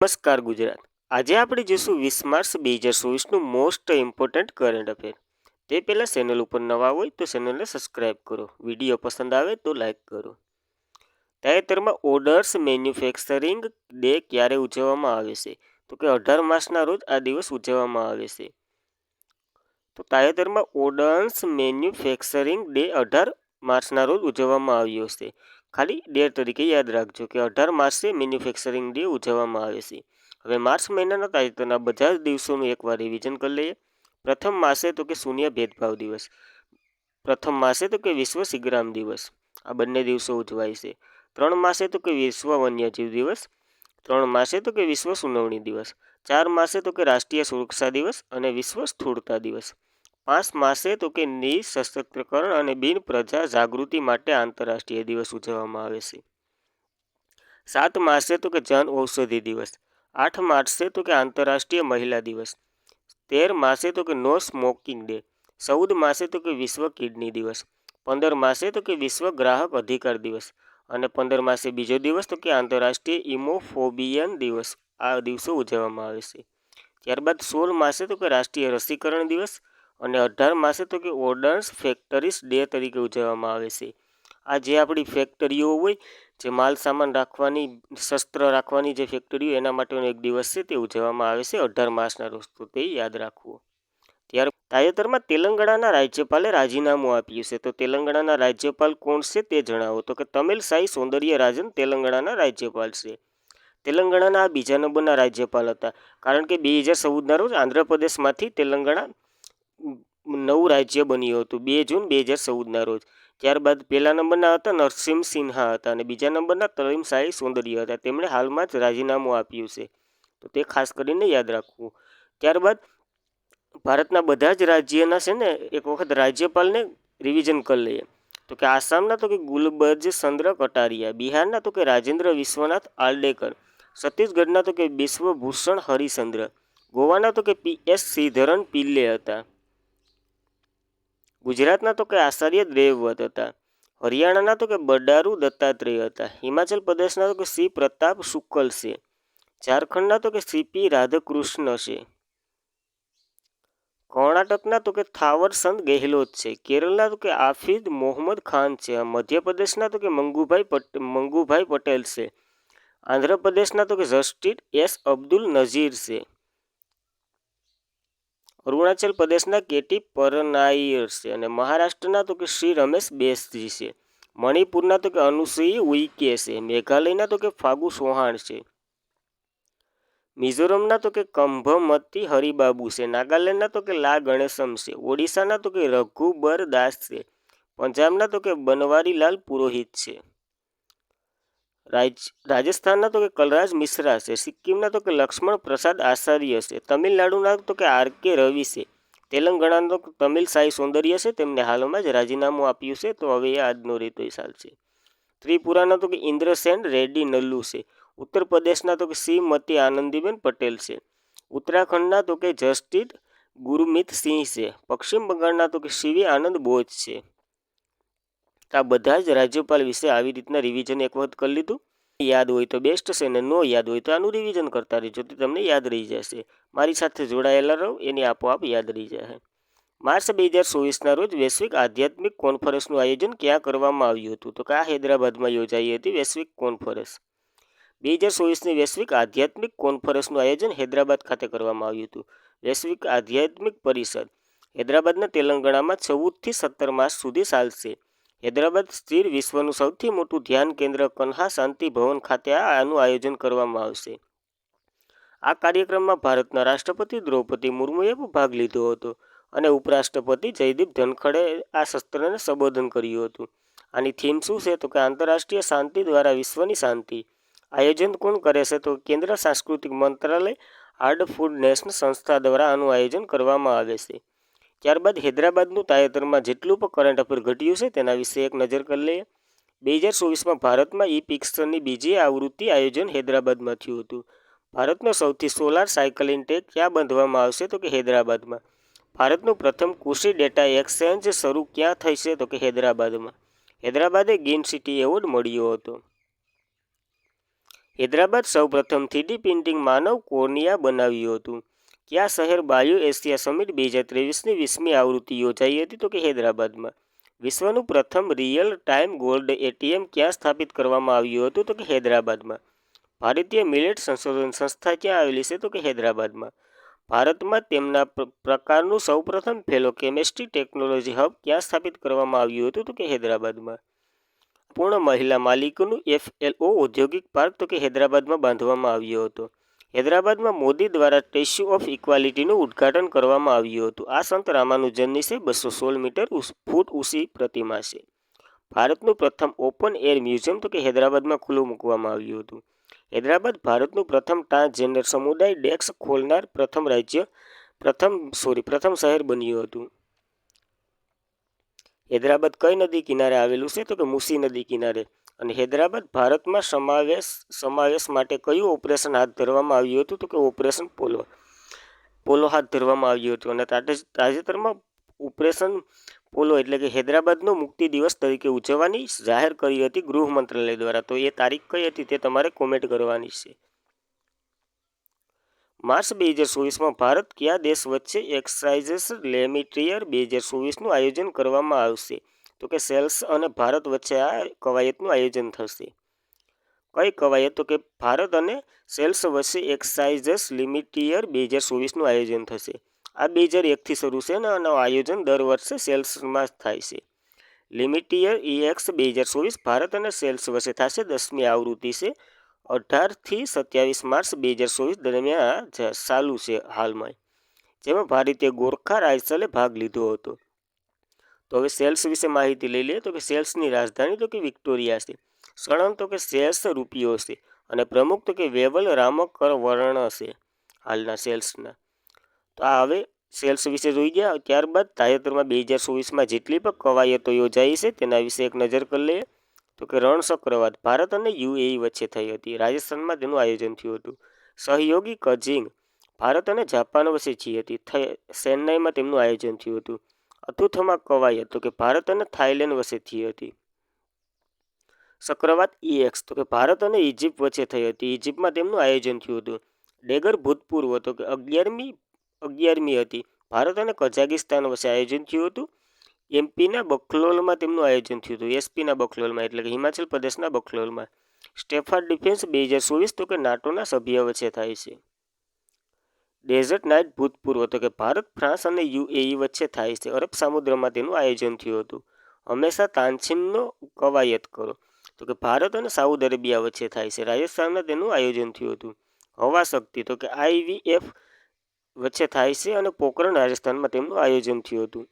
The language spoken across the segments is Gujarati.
નમસ્કાર ગુજરાત. આજે આપણે જોઈશું 20 માર્ચ 2024નું મોસ્ટ ઇમ્પોર્ટન્ટ કરંટ અફેર. તે પહેલાં ચેનલ ઉપર નવા હોય તો ચેનલને સબસ્ક્રાઇબ કરો. વિડીયો પસંદ આવે તો લાઇક કરો. તાજેતરમાં ઓર્ડર્સ મેન્યુફેક્ચરિંગ ડે ક્યારે ઉજવવામાં આવે છે? તો કે 18 માર્ચના રોજ આ દિવસ ઉજવવામાં આવે છે. તો તાજેતરમાં ઓર્ડર્સ મેન્યુફેક્ચરિંગ ડે 18 માર્ચના રોજ ઉજવવામાં આવ્યો છે. ખાલી ડેટ તરીકે યાદ રાખજો કે 18 માર્ચે મેન્યુફેક્ચરિંગ ડે ઉજવવામાં આવે છે. હવે માર્ચ મહિનાના તાજેતરના બધા જ દિવસોનું એકવાર રિવિઝન કરી લઈએ. પ્રથમ માસે તો કે શૂન્ય ભેદભાવ દિવસ. પ્રથમ માસે તો કે વિશ્વ સિગ્રામ દિવસ. આ બંને દિવસો ઉજવાય છે. 3 માસે તો કે વિશ્વ વન્યજીવ દિવસ. 3 માસે તો કે વિશ્વ સુનાવણી દિવસ. 4 માસે તો કે રાષ્ટ્રીય સુરક્ષા દિવસ અને વિશ્વ સ્થૂળતા દિવસ. 5 માસે તો કે નિઃશસ્ત્રીકરણ અને બિન પ્રજા જાગૃતિ માટે આંતરરાષ્ટ્રીય દિવસ ઉજવવામાં આવે છે. 7 માસે તો કે જન ઔષધિ દિવસ. 8 માર્ચે તો કે આંતરરાષ્ટ્રીય મહિલા દિવસ. 13 માસે તો કે નો સ્મોકિંગ ડે. 14 માસે તો કે વિશ્વ કિડની દિવસ. 15 માસે તો કે વિશ્વ ગ્રાહક અધિકાર દિવસ. અને 15 માસે બીજો દિવસ તો કે આંતરરાષ્ટ્રીય ઇમોફોબિયન દિવસ. આ દિવસો ઉજવવામાં આવે છે. ત્યારબાદ 16 માસે તો કે રાષ્ટ્રીય રસીકરણ દિવસ. અને 18 માસે તો કે ઓર્ડન્સ ફેક્ટરીઝ ડે તરીકે ઉજવવામાં આવે છે. આ જે આપણી ફેક્ટરીઓ હોય, જે માલ સામાન રાખવાની, શસ્ત્ર રાખવાની જે ફેક્ટરીઓ, એના માટેનો એક દિવસ છે, તે ઉજવવામાં આવે છે 18 માર્ચના રોજ. તો તે યાદ રાખવું. તાજેતરમાં તેલંગાણાના રાજ્યપાલે રાજીનામું આપ્યું છે. તો તેલંગાણાના રાજ્યપાલ કોણ છે તે જણાવો. તો કે તમિલસાઈ સૌંદરરાજન તેલંગાણાના રાજ્યપાલ છે. તેલંગાણાના આ બીજા નંબરના રાજ્યપાલ હતા, કારણ કે 2014ના રોજ આંધ્રપ્રદેશમાંથી તેલંગાણા નવું રાજ્ય બન્યું હતું 2 જૂન 2014ના રોજ. ત્યારબાદ પહેલા નંબરના હતા નરસિંહ સિન્હા હતા અને બીજા નંબરના તમિલસાઈ સૌંદર્ય હતા. તેમણે હાલમાં જ રાજીનામું આપ્યું છે, તો તે ખાસ કરીને યાદ રાખવું. ત્યારબાદ ભારતના બધા જ રાજ્યના છે ને એક વખત રાજ્યપાલને રિવિઝન કરી લઈએ. તો કે આસામના તો કે ગુલબર્જ ચંદ્ર કટારિયા. બિહારના તો કે રાજેન્દ્ર વિશ્વનાથ આર્ડેકર. છત્તીસગઢના તો કે બિશ્વભૂષણ હરિચંદ્ર. ગોવાના તો કે PS શ્રીધરન પિલ્લે હતા. ગુજરાતના તો કે આચાર્ય દેવવ્રત હતા. હરિયાણાના તો કે બંડારુ દત્તાત્રેય હતા. હિમાચલ પ્રદેશના તો કે શ્રી પ્રતાપ શુક્લ છે. ઝારખંડના તો કે CP રાધાકૃષ્ણ છે. કર્ણાટકના તો કે થાવરચંદ ગેહલોત છે. કેરળના તો કે આફિદ મોહમ્મદ ખાન છે. મધ્યપ્રદેશના તો કે મંગુભાઈ પટેલ છે. આંધ્રપ્રદેશના તો કે જસ્ટિસ S અબ્દુલ નઝીર છે. અરુણાચલ પ્રદેશના KT પરનાયર છે. અને મહારાષ્ટ્રના તો કે શ્રી રમેશ બેસજી છે. મણિપુરના તો કે અનુસુઈ ઉઇકે છે. મેઘાલયના તો કે ફાગુ ચૌહાણ છે. મિઝોરમના તો કે કંભમતી હરિબાબુ છે. નાગાલેન્ડના તો કે લા ગણેશમ છે. ઓડિશાના તો કે રઘુબર દાસ છે. પંજાબના તો કે બનવારીલાલ પુરોહિત છે. રાજસ્થાનના તો કે કલરાજ મિશ્રા છે. સિક્કિમના તો કે લક્ષ્મણ પ્રસાદ આચાર્ય છે. તમિલનાડુના તો કે RK રવિ છે. તેલંગાણાનો તો તમિલસાઈ સૌંદર્ય છે. તેમને હાલમાં જ રાજીનામું આપ્યું છે, તો હવે એ આજનો રીતો ચાલશે. ત્રિપુરાના તો કે ઇન્દ્રસેન રેડ્ડી નલ્લુ છે. ઉત્તર પ્રદેશના તો કે શ્રીમતી આનંદીબેન પટેલ છે. ઉત્તરાખંડના તો કે જસ્ટિસ ગુરમીત સિંહ છે. પશ્ચિમ બંગાળના તો કે CV આનંદ બોઝ છે. આ બધા જ રાજ્યપાલ વિશે આવી રીતના રિવિઝન એક વખત કરી લીધું. યાદ હોય તો બેસ્ટ છે, ને નો યાદ હોય તો આનું રિવિઝન કરતા રહેજો, તો તમને યાદ રહી જશે. મારી સાથે જોડાયેલા રહો, એની આપોઆપ યાદ રહી જશે. માર્ચ 2024ના રોજ વૈશ્વિક આધ્યાત્મિક કોન્ફરન્સનું આયોજન ક્યાં કરવામાં આવ્યું હતું? તો કે આ હૈદરાબાદમાં યોજાઈ હતી વૈશ્વિક કોન્ફરન્સ. 2024ની વૈશ્વિક આધ્યાત્મિક કોન્ફરન્સનું આયોજન હૈદરાબાદ ખાતે કરવામાં આવ્યું હતું. વૈશ્વિક આધ્યાત્મિક પરિષદ હૈદરાબાદના તેલંગાણામાં 14થી 17 માર્ચ સુધી ચાલશે. હૈદરાબાદ સ્થિત વિશ્વનું સૌથી મોટું ધ્યાન કેન્દ્ર કન્હા શાંતિ ભવન ખાતે આનું આયોજન કરવામાં આવશે. આ કાર્યક્રમમાં ભારતના રાષ્ટ્રપતિ દ્રૌપદી મુર્મુએ ભાગ લીધો હતો અને ઉપરાષ્ટ્રપતિ જયદીપ ધનખડે આ સત્રને સંબોધન કર્યું હતું. આની થીમ શું છે? તો કે આંતરરાષ્ટ્રીય શાંતિ દ્વારા વિશ્વની શાંતિ. આયોજન કોણ કરે છે? તો કેન્દ્ર સાંસ્કૃતિક મંત્રાલય હાર્ડ ફૂડ નેશન સંસ્થા દ્વારા આનું આયોજન કરવામાં આવે છે. ત્યારબાદ હૈદરાબાદનું તાજેતરમાં જેટલું પણ કરંટ અફેર ઘટ્યું છે તેના વિશે એક નજર કરી લઈએ. 2024માં ભારતમાં ઈ-પિક્ચરની બીજી આવૃત્તિ આયોજન હૈદરાબાદમાં થયું હતું. ભારતનો સૌથી સોલાર સાયકલિંગ ટેક ક્યાં બાંધવામાં આવશે? તો કે હૈદરાબાદમાં. ભારતનું પ્રથમ કૃષિ ડેટા એક્સચેન્જ શરૂ ક્યાં થશે? તો કે હૈદરાબાદમાં. હૈદરાબાદે ગ્રીન સિટી એવોર્ડ મળ્યો હતો. હૈદરાબાદ સૌપ્રથમ 3D પ્રિન્ટિંગ માનવ કોર્નિયા બનાવ્યું હતું. કયા શહેર બાયો એશિયા સમિટ 2023ની 20મી આવૃત્તિ યોજાઈ હતી? તો કે હૈદરાબાદમાં. વિશ્વનું પ્રથમ રિયલ ટાઈમ ગોલ્ડ એટીએમ ક્યાં સ્થાપિત કરવામાં આવ્યું હતું? તો કે હૈદરાબાદમાં. ભારતીય મિલેટ સંશોધન સંસ્થા ક્યાં આવેલી છે? તો કે હૈદરાબાદમાં. ભારતમાં તેમના પ્રકારનું સૌપ્રથમ ફેલો કેમેસ્ટ્રી ટેકનોલોજી હબ ક્યાં સ્થાપિત કરવામાં આવ્યું હતું? તો કે હૈદરાબાદમાં. પૂર્ણ મહિલા માલિકોનું FLO ઔદ્યોગિક પાર્ક તો કે હૈદરાબાદમાં બાંધવામાં આવ્યો હતો. હૈદરાબાદમાં મોદી દ્વારા સ્ટેચ્યુ ઓફ ઇક્વાલિટીનું ઉદ્ઘાટન કરવામાં આવ્યું હતું. આ સંત રામાનુજનની છે 216 ફૂટ ઊંચી પ્રતિમા છે. ભારતનું પ્રથમ ઓપન એર મ્યુઝિયમ તો કે હૈદરાબાદમાં ખુલ્લું મૂકવામાં આવ્યું હતું. હૈદરાબાદ ભારતનું પ્રથમ ટ્રાન્સજેન્ડર સમુદાય ડેસ્ક ખોલનાર પ્રથમ શહેર બન્યું હતું. હૈદરાબાદ કઈ નદી કિનારે આવેલું છે? તો કે મૂસી નદી કિનારે. અને હૈદરાબાદ ભારતમાં સમાવેશ માટે કયું ઓપરેશન હાથ ધરવામાં આવ્યું હતું? તો કે ઓપરેશન પોલો હાથ ધરવામાં આવ્યું હતું. અને તાજેતરમાં ઓપરેશન પોલો એટલે કે હૈદરાબાદનો મુક્તિ દિવસ તરીકે ઉજવવાની જાહેર કરી હતી ગૃહ મંત્રાલય દ્વારા. તો એ તારીખ કઈ હતી તે તમારે કોમેન્ટ કરવાની છે. માર્ચ 2024માં ભારત કયા દેશ વચ્ચે એક્સાઇઝ લેમિટિયર 2024નું આયોજન કરવામાં આવશે? તો કે સેલ્સ અને ભારત વચ્ચે આ કવાયતનું આયોજન થશે. કઈ કવાયત? તો કે ભારત અને સેલ્સ વચ્ચે એક્સાઇઝ લિમિટિયર 2024નું આયોજન થશે. આ 2001થી શરૂ છે અને આનું આયોજન દર વર્ષે સેલ્સમાં થાય છે. લિમિટિયર EX 2024 ભારત અને સેલ્સ વચ્ચે થશે. 10મી આવૃત્તિ છે. 18થી 27 માર્ચ 2024 દરમિયાન ચાલુ છે હાલમાં, જેમાં ભારતીય ગોરખા રાઇફલે ભાગ લીધો હતો. તો હવે સેલ્સ વિશે માહિતી લઈ લઈએ. તો કે સેલ્સની રાજધાની તો કે વિક્ટોરિયા છે. સળંગ તો કે સેલ્સ રૂપિયો છે. અને પ્રમુખ તો કે વેવલ રામકરવર્ણ છે હાલના સેલ્સના. તો આ હવે સેલ્સ વિશે જોઈ ગયા. ત્યારબાદ તાજેતરમાં 2024માં જેટલી પણ કવાયતો યોજાઈ છે તેના વિશે એક નજર કરી લઈએ. તો કે રણ ચક્રવાત ભારત અને UAE વચ્ચે થઈ હતી. રાજસ્થાનમાં તેનું આયોજન થયું હતું. સહયોગી કઝિંગ ભારત અને જાપાન વચ્ચે થઈ હતી. ચેન્નાઈમાં તેમનું આયોજન થયું હતું. અથુથમા કવાયત તો કે ભારત અને થાઇલેન્ડ વચ્ચે થઈ હતી. ચક્રવાત EX તો કે ભારત અને ઇજિપ્ત વચ્ચે થઈ હતી. ઇજિપ્તમાં તેમનું આયોજન થયું હતું. ડેગર ભૂતપૂર્વ તો કે 11મી હતી. ભારત અને કઝાકિસ્તાન વચ્ચે આયોજન થયું હતું. એમપીના બખલોલમાં તેમનું આયોજન થયું હતું. એસપીના બખલોલમાં એટલે કે હિમાચલ પ્રદેશના બખલોલમાં. સ્ટેફાર્ડ ડિફેન્સ 2024 તો કે નાટોના સભ્ય વચ્ચે થાય છે. ડેઝર્ટ નાઇટ ભૂતપૂર્વ તો કે ભારત ફ્રાન્સ અને UAE વચ્ચે થાય છે. અરબ સમુદ્રમાં તેનું આયોજન થયું હતું. હંમેશા તાનસીનનો કવાયત કરો તો કે ભારત અને સાઉદી અરેબિયા વચ્ચે થાય છે. રાજસ્થાનમાં તેનું આયોજન થયું હતું. હવા શક્તિ તો કે IVF વચ્ચે થાય છે અને પોખરણ રાજસ્થાનમાં તેમનું આયોજન થયું હતું.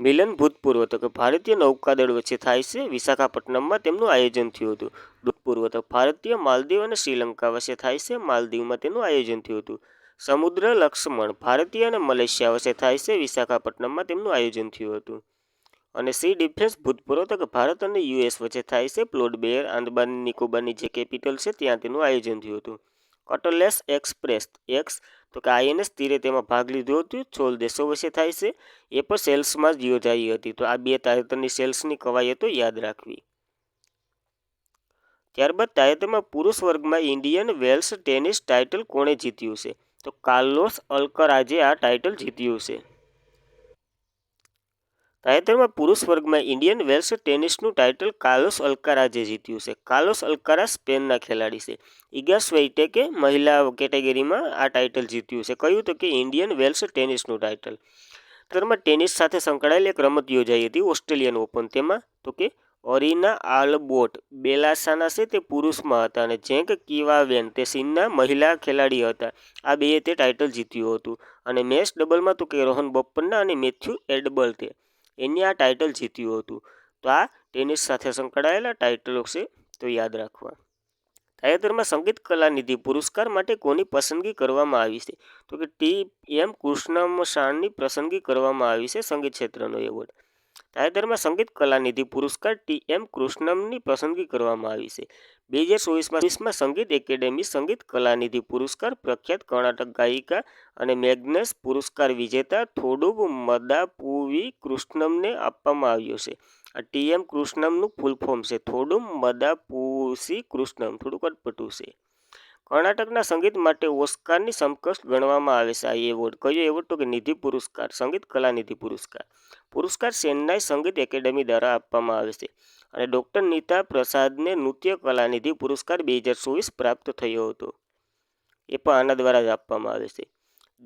મિલન ભૂતપૂર્વ તો કે ભારતીય નૌકાદળ વચ્ચે થાય છે. વિશાખાપટ્ટનમમાં તેમનું આયોજન થયું હતું. ભૂતપૂર્વ તો ભારતીય માલદીવ અને શ્રીલંકા વચ્ચે થાય છે. માલદીવમાં તેનું આયોજન થયું હતું. સમુદ્ર લક્ષ્મણ ભારતીય અને મલેશિયા વચ્ચે થાય છે. વિશાખાપટ્ટનમમાં તેમનું આયોજન થયું હતું. અને સી ડિફેન્સ ભૂતપૂર્વ તો કે ભારત અને US વચ્ચે થાય છે. પ્લોટ બેર આંદામાન નિકોબારની જે કેપિટલ છે ત્યાં તેનું આયોજન થયું હતું. કટલેસ એક્સપ્રેસ એક્સ તો કે INS તીરે તેમાં ભાગ લીધો હતો. 16 દેશો વચ્ચે થાય છે. એ પણ સેલ્સમાં જ યોજાઈ હતી. તો આ બે તાજેતરની સેલ્સની કવાયતો યાદ રાખવી. ત્યારબાદ તાજેતરમાં પુરુષ વર્ગમાં ઇન્ડિયન વેલ્સ ટેનિસ ટાઇટલ કોણે જીત્યું છે? તો કાર્લોસ અલ્કરાજે આ ટાઇટલ જીત્યું છે. તાજેતરમાં પુરુષ વર્ગમાં ઇન્ડિયન વેલ્સ ટેનિસનું ટાઇટલ કાર્લોસ અલ્કારાઝે જીત્યું છે. કાર્લોસ અલ્કારાઝ સ્પેનના ખેલાડી છે. ઇગા સ્વિટેકે મહિલા કેટેગરીમાં આ ટાઇટલ જીત્યું છે. કયું? તો કે ઇન્ડિયન વેલ્સ ટેનિસનું ટાઇટલ. તાજેતરમાં ટેનિસ સાથે સંકળાયેલી એક રમત યોજાઈ હતી ઓસ્ટ્રેલિયન ઓપન. તેમાં તો કે અરીના આલ્બોટ બેલાસાના છે તે પુરુષમાં હતા અને જેંક કિવાવેન તે ચીનના મહિલા ખેલાડી હતા. આ બેએ તે ટાઇટલ જીત્યું હતું. અને મેચ ડબલમાં તો કે રોહન બોપન્ના અને મેથ્યુ એડબલ એને આ ટાઇટલ જીત્યું હતું. તો આ ટેનિસ સાથે સંકળાયેલા ટાઇટલો છે તો યાદ રાખવા. તાજેતરમાં સંગીત કલાનિધિ પુરસ્કાર માટે કોની પસંદગી કરવામાં આવી છે? તો કે TM કૃષ્ણમસાણની પસંદગી કરવામાં આવી છે. સંગીત ક્ષેત્રનો એવોર્ડ. તાજેતરમાં સંગીત કલાનિધિ પુરસ્કાર TM કૃષ્ણમની પસંદગી કરવામાં આવી છે. 2024માં સંગીત એકેડેમી સંગીત કલાનિધિ પુરસ્કાર પ્રખ્યાત કર્ણાટક ગાયિકા અને મેગ્નેસ પુરસ્કાર વિજેતા થોડુબ મદાપુવી કૃષ્ણમને આપવામાં આવ્યો છે. આ TM કૃષ્ણમનું ફૂલ ફોર્મ છે થોડુમ મદાપુસી કૃષ્ણમ. થોડુંક અટપટું છે. કર્ણાટકના સંગીત માટે ઓસ્કારની સમકક્ષ ગણવામાં આવે છે આ એવોર્ડ. કયો એવોર્ડ? તો કે નિધિ પુરસ્કાર, સંગીત કલા નિધિ પુરસ્કાર. પુરસ્કાર ચેન્નાઈ સંગીત એકેડેમી દ્વારા આપવામાં આવે છે અને ડૉક્ટર નીતા પ્રસાદને નૃત્ય કલા નિધિ પુરસ્કાર 2024 પ્રાપ્ત થયો હતો. એ પણ આના દ્વારા જ આપવામાં આવે છે.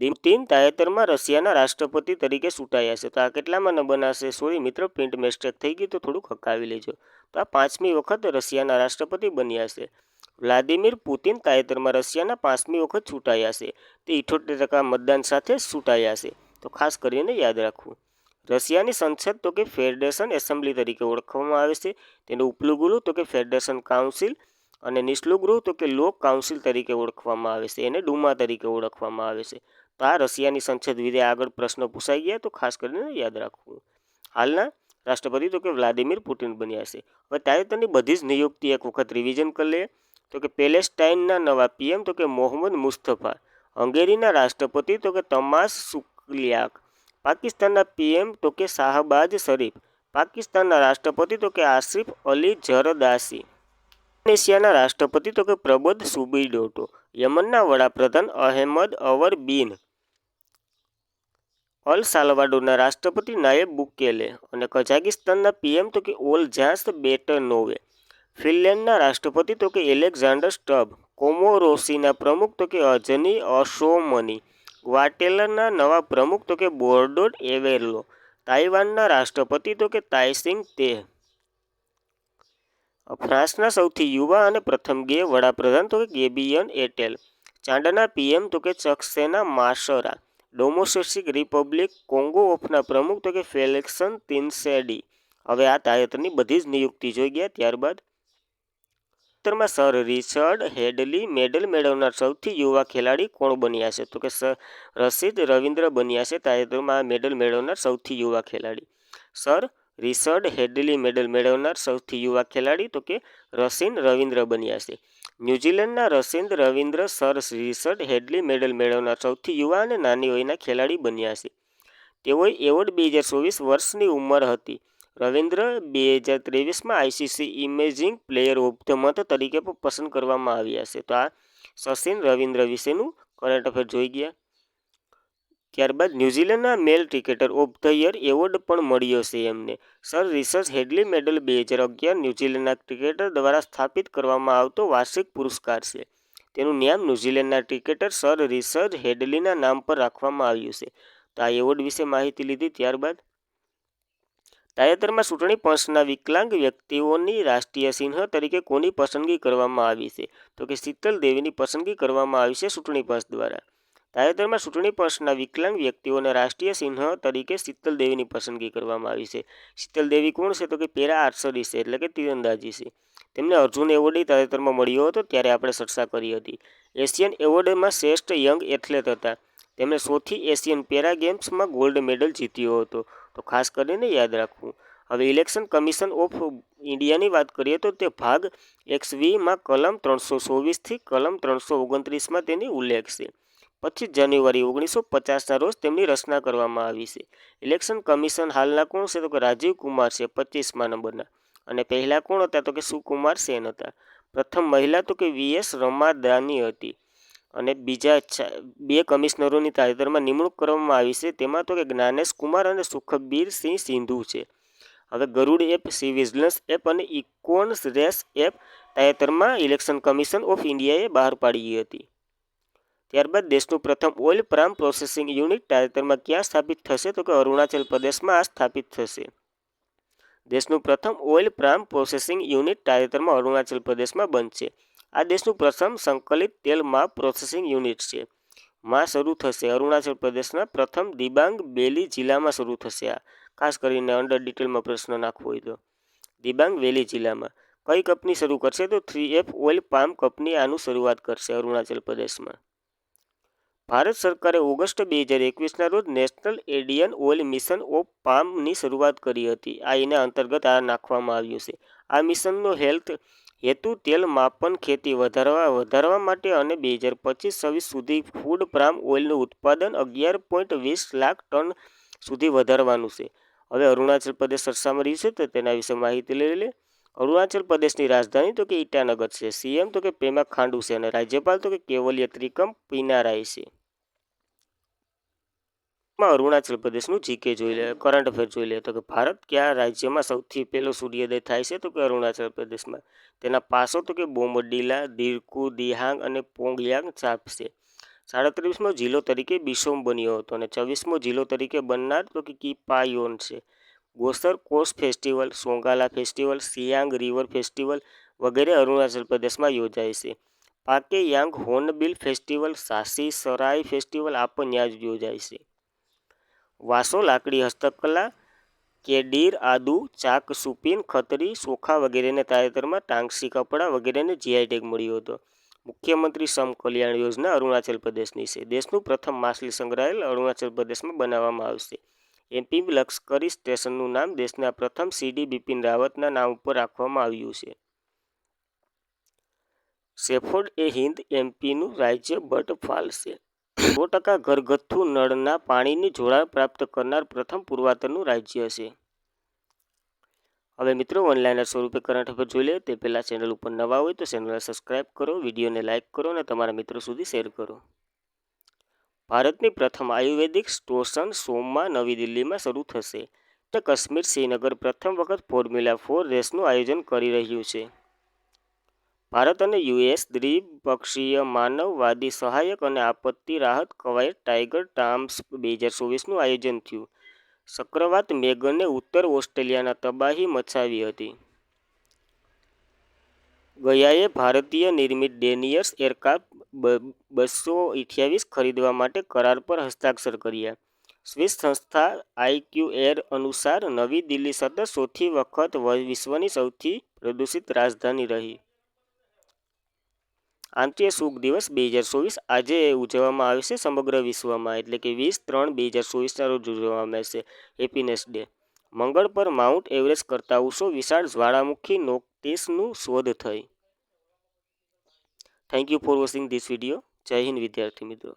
પુતિન તાજેતરમાં રશિયાના રાષ્ટ્રપતિ તરીકે ચૂંટાયા છે. તો આ કેટલામાં નંબરના છે? સોરી મિત્રો, પ્રિન્ટ મિસ્ટેક થઈ ગઈ, તો થોડુંક હકાવી લેજો. તો આ 5મી વખત રશિયાના રાષ્ટ્રપતિ બન્યા છે. વ્લાદિમીર પુતિન તાજેતરમાં રશિયાના 5મી વખત ચૂંટાયા છે. તે 78% મતદાન સાથે ચૂંટાયા છે. તો ખાસ કરીને યાદ રાખવું. રશિયાની સંસદ તો કે ફેડરેશન એસેમ્બલી તરીકે ઓળખવામાં આવે છે. તેનું ઉપલું ગૃહ તો કે ફેડરેશન કાઉન્સિલ અને નીચલું ગૃહ તો કે લોક કાઉન્સિલ તરીકે ઓળખવામાં આવે છે. એને ડુમા તરીકે ઓળખવામાં આવે છે. તો આ રશિયાની સંસદ વિશે આગળ પ્રશ્ન પૂછાઈ ગયા, તો ખાસ કરીને યાદ રાખવું. હાલના રાષ્ટ્રપતિ તો કે વ્લાદિમીર પુતિન બન્યા છે. હવે તાજેતરની બધી જ નિયુક્તિ એક વખત રિવિઝન કરી લે. તો કે પેલેસ્ટાઇનના નવા પીએમ તો કે મોહમ્મદ મુસ્તફા. હંગેરીના રાષ્ટ્રપતિ તો કે તમાસ સુકલિયાક. પાકિસ્તાનના પીએમ તો કે શાહબાજ શરીફ. પાકિસ્તાનના રાષ્ટ્રપતિ તો કે આસિફ અલી ઝરદાસી. ઇન્ડોનેશિયાના રાષ્ટ્રપતિ તો કે પ્રબોધ સુબિડોટો. યમનના વડાપ્રધાન અહેમદ અવર બિન અલ સાલ્વાડોરના રાષ્ટ્રપતિ નાયબ બુકેલે. અને કઝાકિસ્તાનના પીએમ તો કે ઓલજાસ બેટનોવે. ફિનલેન્ડના રાષ્ટ્રપતિ તો કે એલેક્ઝાન્ડર સ્ટબ. કોમોરોસીના પ્રમુખ તો કે અજની અશોમની. ગ્વાટેલરના નવા પ્રમુખ તો કે બોર્ડોડ એવેરલો. તાઇવાનના રાષ્ટ્રપતિ તો કે તાઇસિંગ તે. ફ્રાન્સના સૌથી યુવા અને પ્રથમ ગે વડાપ્રધાન તો કે ગેબિયન એટેલ. ચાંડના પીએમ તો કે ચક્સેના માસરા. ડેમોક્રેટિક રિપબ્લિક કોંગો ઓફના પ્રમુખ તો કે ફેલિક્સન તિનસેડી. હવે આ તાજેતરની બધી જ નિયુક્તિ જોઈ ગયા. ત્યારબાદ તાજેતરમાં સર રિચર્ડ હેડલી મેડલ મેળવનાર સૌથી યુવા ખેલાડી કોણ બન્યા છે? તો કે રશીદ રવિન્દ્ર બન્યા છે તાજેતરમાં આ મેડલ મેળવનાર સૌથી યુવા ખેલાડી. સર રિચર્ડ હેડલી મેડલ મેળવનાર સૌથી યુવા ખેલાડી તો કે રશીદ રવિન્દ્ર બન્યા છે. ન્યૂઝીલેન્ડના Rashid Ravindra Sir Richard Hadlee medal મેળવનાર સૌથી યુવા અને નાની વયના ખેલાડી બન્યા છે. તેઓએ એવોર્ડ 2024 વર્ષની ઉંમર હતી. રવિન્દ્ર 2023માં ICC emerging player of the month તરીકે પણ પસંદ કરવામાં આવ્યા છે. તો આ સચિન રવિન્દ્ર વિશેનું કરંટ અફેર જોઈ ગયા. ત્યારબાદ ન્યૂઝીલેન્ડના male cricketer of the year award પણ મળ્યો છે એમને. સર રિચર્ડ હેડલી મેડલ 2011 ન્યૂઝીલેન્ડના ક્રિકેટર દ્વારા સ્થાપિત કરવામાં આવતો વાર્ષિક પુરસ્કાર છે. તેનું નામ ન્યૂઝીલેન્ડના ક્રિકેટર સર રિચર્ડ હેડલીના નામ પર રાખવામાં આવ્યું છે. તો આ એવોર્ડ વિશે માહિતી લીધી. ત્યારબાદ તાજેતરમાં ચૂંટણી પંચના વિકલાંગ વ્યક્તિઓની રાષ્ટ્રીય ચિહ્ન તરીકે કોની પસંદગી કરવામાં આવી છે? તો કે શીતલ દેવીની પસંદગી કરવામાં આવી છે ચૂંટણી પંચ દ્વારા. તાજેતરમાં ચૂંટણી પંચના વિકલાંગ વ્યક્તિઓને રાષ્ટ્રીય ચિહ્ન તરીકે શીતલ દેવીની પસંદગી કરવામાં આવી છે. શીતલ દેવી કોણ છે? તો કે પેરા આર્ચરી છે, એટલે કે તીરંદાજી છે. તેમને અર્જુન એવોર્ડ તાજેતરમાં મળ્યો હતો, ત્યારે આપણે ચર્ચા કરી હતી. એશિયન એવોર્ડમાં શ્રેષ્ઠ યંગ એથ્લેટ હતા. તેમણે ચોથી એશિયન પેરા ગેમ્સમાં ગોલ્ડ મેડલ જીત્યો હતો. તો ખાસ કરીને યાદ રાખવું. હવે ઇલેક્શન કમિશન ઓફ ઇન્ડિયાની વાત કરીએ તો તે ભાગ XVમાં કલમ 324થી કલમ 329માં તેની ઉલ્લેખ છે. 25 જાન્યુઆરી 1950ના રોજ તેમની રચના કરવામાં આવી છે. ઇલેક્શન કમિશન હાલના કોણ છે? તો કે રાજીવ કુમાર છે 25મા નંબરના. અને પહેલા કોણ હતા? તો કે સુકુમાર સેન હતા. પ્રથમ મહિલા તો કે VS રમાદાની હતી. અને બીજા 2 કમિશનરોની તાજેતરમાં નિમણૂક કરવામાં આવી છે. તેમાં તો કે જ્ઞાનેશ કુમાર અને સુખબીર સિંહ સિંધુ છે. હવે ગરુડ એપ, સી વિજિલન્સ એપ અને ઇકોન્સ રેસ એપ તાજેતરમાં ઇલેક્શન કમિશન ઓફ ઇન્ડિયાએ બહાર પાડી હતી. ત્યારબાદ દેશનું પ્રથમ ઓઇલ પામ પ્રોસેસિંગ યુનિટ તાજેતરમાં ક્યાં સ્થાપિત થશે? તો કે અરુણાચલ પ્રદેશમાં આ સ્થાપિત થશે. દેશનું પ્રથમ ઓઇલ પામ પ્રોસેસિંગ યુનિટ તાજેતરમાં અરુણાચલ પ્રદેશમાં બનશે. આ દેશનું પ્રથમ સંકલિત તેલ માપ પ્રોસેસિંગ યુનિટ છે. માં શરૂ થશે અરુણાચલ પ્રદેશના પ્રથમ દિબાંગ વેલી જિલ્લામાં શરૂ થશે. આ ખાસ કરીને અંડર ડિટેલમાં પ્રશ્ન નાખવો હોય તો દિબાંગ વેલી જિલ્લામાં કઈ કંપની શરૂ કરશે? તો 3F ઓઇલ પામ કંપની આનું શરૂઆત કરશે અરુણાચલ પ્રદેશમાં. ભારત સરકારે ઓગસ્ટ 2021ના રોજ national Indian oil mission of પામની શરૂઆત કરી હતી. આ એના અંતર્ગત આ નાખવામાં આવ્યું છે. આ મિશનનો હેતુ તેલ માપન ખેતી વધારવા માટે અને 2025-26 સુધી ફૂડ પામ ઓઇલનું ઉત્પાદન 11.20 લાખ ટન સુધી વધારવાનું છે. હવે અરુણાચલ પ્રદેશ ચર્ચામાં રહ્યું છે, તો તેના વિશે માહિતી લઈ લે. અરુણાચલ પ્રદેશની રાજધાની તો કે ઈટાનગર છે. સીએમ તો કે પેમા ખાંડુ છે અને રાજ્યપાલ તો કે કેવલ્ય ત્રિકમ પિનારાય છે. અરુણાચલ પ્રદેશનું જીકે જોઈ લે, કરંટ અફેર જોઈ લે તો કે ભારત કયા રાજ્યમાં સૌથી પહેલો સૂર્યોદય થાય છે તો કે અરુણાચલ પ્રદેશમાં. તેના પાસો તો કે બોમડીલા, દિરકુ, દિહાંગ અને પોંગયાંગ ચાપ છે. 37મો જિલ્લો તરીકે બિસોમ બન્યો હતો અને 24મો જિલ્લો તરીકે બનનાર તો કે કિપાયોન છે. ગોસર કોસ ફેસ્ટિવલ, સોંગાલા ફેસ્ટિવલ, સિયાંગ રિવર ફેસ્ટિવલ વગેરે અરુણાચલ પ્રદેશમાં યોજાય છે. પાકે યાંગ હોર્નબિલ ફેસ્ટિવલ, સાસી સરાય ફેસ્ટિવલ આ પણ ત્યાં જ યોજાય છે. વાંસો, લાકડી હસ્તકલા, કેડીર, આદુ, ચાક, સુપીન, ખતરી, સોખા વગેરેને તાજેતરમાં ટાંગસી કપડાં વગેરેને જીઆઈ ટેગ મળ્યો હતો. મુખ્યમંત્રી સમ કલ્યાણ યોજના અરુણાચલ પ્રદેશની છે. દેશનું પ્રથમ માછલી સંગ્રહાલય અરુણાચલ પ્રદેશમાં બનાવવામાં આવશે. એમપી લશ્કરી સ્ટેશનનું નામ દેશના પ્રથમ સીડી બિપિન રાવતના નામ ઉપર રાખવામાં આવ્યું છે. સેફોર્ડ એ હિન્દ એમપીનું રાજ્ય બર્ડફાલ છે. 100% ઘરગથ્થુ નળના પાણીની જોડાણ પ્રાપ્ત કરનાર પ્રથમ પૂર્વોત્તરનું રાજ્ય છે. હવે મિત્રો ઓનલાઈનર સ્વરૂપે કરંટ અફેર જોઈ લે તે પહેલાં ચેનલ ઉપર નવા હોય તો ચેનલને સબસ્ક્રાઈબ કરો, વિડીયોને લાઇક કરો અને તમારા મિત્રો સુધી શેર કરો. ભારતની પ્રથમ આયુર્વેદિક સ્ટેશન સોમમાં નવી દિલ્હીમાં શરૂ થશે. કાશ્મીર શ્રીનગર પ્રથમ વખત ફોર્મ્યુલા 4 રેસનું આયોજન કરી રહ્યું છે. ભારત અને યુએસ દ્વિપક્ષીય માનવવાદી સહાયક અને આપત્તિ રાહત કવાયત ટાઇગર ટામ્સ 2024નું આયોજન થયું. ચક્રવાત મેગને ઉત્તર ઓસ્ટ્રેલિયાના તબાહી મચાવી હતી. ગયાએ ભારતીય નિર્મિત ડેનિયસ એરક્રાફ્ટ 228 ખરીદવા માટે કરાર પર હસ્તાક્ષર કર્યા. સ્વિસ સંસ્થા આઈક્યુ એર અનુસાર નવી દિલ્હી સતત ચોથી વખત વિશ્વની સૌથી પ્રદૂષિત રાજધાની રહી. આંતરિક સુખ દિવસ 2024 આજે ઉજવવામાં આવે છે સમગ્ર વિશ્વમાં, એટલે કે 20/3/2024ના રોજ ઉજવવામાં આવશે. Happiness day. મંગળ પર માઉન્ટ એવરેસ્ટ કરતાં ઊંચો વિશાળ જ્વાળામુખી નોક્ટિસનું શોધ થઈ. Thank you for watching this video. જય હિન્દ વિદ્યાર્થી મિત્રો.